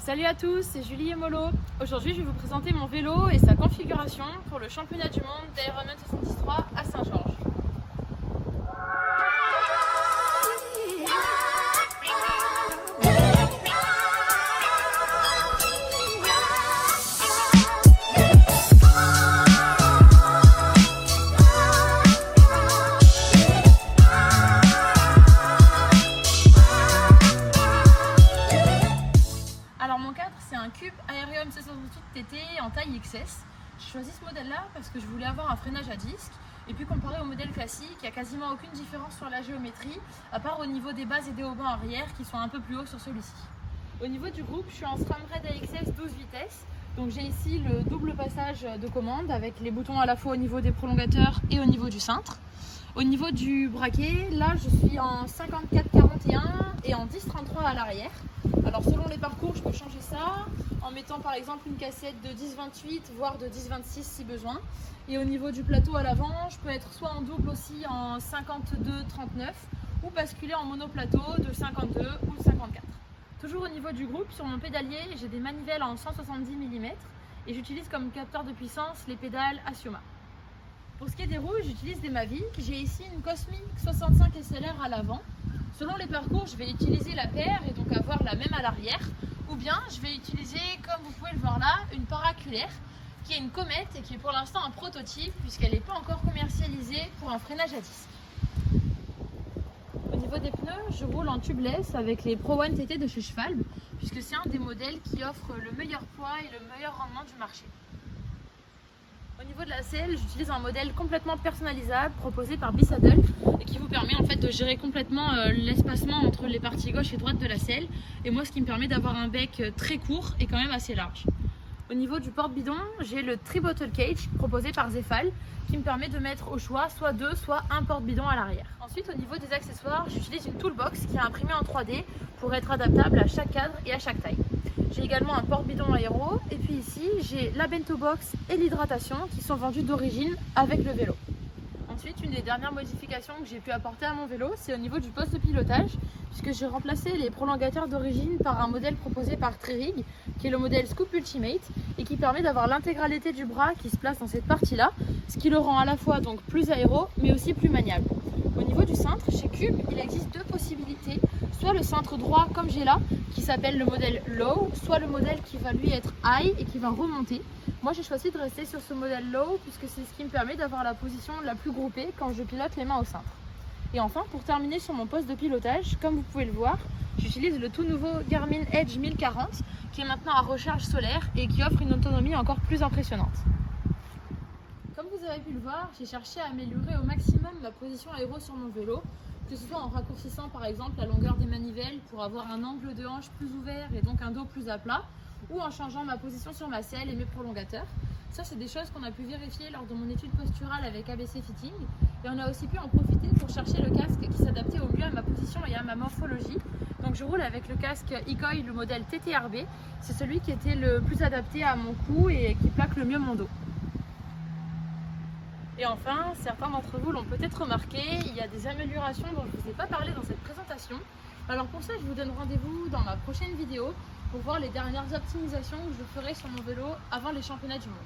Salut à tous, c'est Julie et Molo. Aujourd'hui, je vais vous présenter mon vélo et sa configuration pour le championnat du monde d'Ironman 73 à Saint-Georges. Alors mon cadre, c'est un Cube Aerium 628 TT en taille XS. J'ai choisi ce modèle là parce que je voulais avoir un freinage à disque et puis comparé au modèle classique, il n'y a quasiment aucune différence sur la géométrie à part au niveau des bases et des haubans arrière qui sont un peu plus hauts sur celui-ci. Au niveau du groupe, je suis en SRAM-Red AXS 12 vitesses. Donc j'ai ici le double passage de commande avec les boutons à la fois au niveau des prolongateurs et au niveau du cintre. Au niveau du braquet, là je suis en 54-41 et en 10-33 à l'arrière. Alors selon les parcours, je peux changer ça en mettant par exemple une cassette de 10-28 voire de 10-26 si besoin. Et au niveau du plateau à l'avant, je peux être soit en double aussi en 52-39 ou basculer en monoplateau de 52 ou 54. Toujours au niveau du groupe, sur mon pédalier, j'ai des manivelles en 170 mm et j'utilise comme capteur de puissance les pédales Asioma. Pour ce qui est des roues, j'utilise des Mavic. J'ai ici une Cosmic 65 SLR à l'avant. Selon les parcours, je vais utiliser la paire et donc avoir la même à l'arrière. Ou bien, je vais utiliser, comme vous pouvez le voir là, une paraculaire qui est une comète et qui est pour l'instant un prototype puisqu'elle n'est pas encore commercialisée pour un freinage à disque. Au niveau des pneus, je roule en tubeless avec les Pro One TT de chez Schwalbe puisque c'est un des modèles qui offre le meilleur poids et le meilleur rendement du marché. Au niveau de la selle, j'utilise un modèle complètement personnalisable proposé par B-Saddle et qui vous permet en fait de gérer complètement l'espacement entre les parties gauche et droite de la selle. Et moi, ce qui me permet d'avoir un bec très court et quand même assez large. Au niveau du porte-bidon, j'ai le Tri-Bottle Cage proposé par Zefal qui me permet de mettre au choix soit deux, soit un porte-bidon à l'arrière. Ensuite, au niveau des accessoires, j'utilise une toolbox qui est imprimée en 3D pour être adaptable à chaque cadre et à chaque taille. J'ai également un porte-bidon aéro et puis ici j'ai la bento box et l'hydratation qui sont vendus d'origine avec le vélo. Ensuite, une des dernières modifications que j'ai pu apporter à mon vélo, c'est au niveau du poste de pilotage puisque j'ai remplacé les prolongateurs d'origine par un modèle proposé par Tririg qui est le modèle Scoop Ultimate et qui permet d'avoir l'intégralité du bras qui se place dans cette partie-là, ce qui le rend à la fois donc plus aéro mais aussi plus maniable. Au niveau du cintre, chez Cube, il existe deux possibilités, soit le cintre droit comme j'ai là, qui s'appelle le modèle Low, soit le modèle qui va lui être High et qui va remonter. Moi j'ai choisi de rester sur ce modèle Low puisque c'est ce qui me permet d'avoir la position la plus groupée quand je pilote les mains au cintre. Et enfin, pour terminer sur mon poste de pilotage, comme vous pouvez le voir, j'utilise le tout nouveau Garmin Edge 1040 qui est maintenant à recharge solaire et qui offre une autonomie encore plus impressionnante. Comme vous avez pu le voir, j'ai cherché à améliorer au maximum ma position aéro sur mon vélo, que ce soit en raccourcissant par exemple la longueur des manivelles pour avoir un angle de hanche plus ouvert et donc un dos plus à plat, ou en changeant ma position sur ma selle et mes prolongateurs. Ça, c'est des choses qu'on a pu vérifier lors de mon étude posturale avec ABC Fitting, et on a aussi pu en profiter pour chercher le casque qui s'adaptait au mieux à ma position et à ma morphologie. Donc je roule avec le casque Ikoi, le modèle TTRB, c'est celui qui était le plus adapté à mon cou et qui plaque le mieux mon dos. Et enfin, certains d'entre vous l'ont peut-être remarqué, il y a des améliorations dont je ne vous ai pas parlé dans cette présentation. Alors pour ça, je vous donne rendez-vous dans ma prochaine vidéo pour voir les dernières optimisations que je ferai sur mon vélo avant les championnats du monde.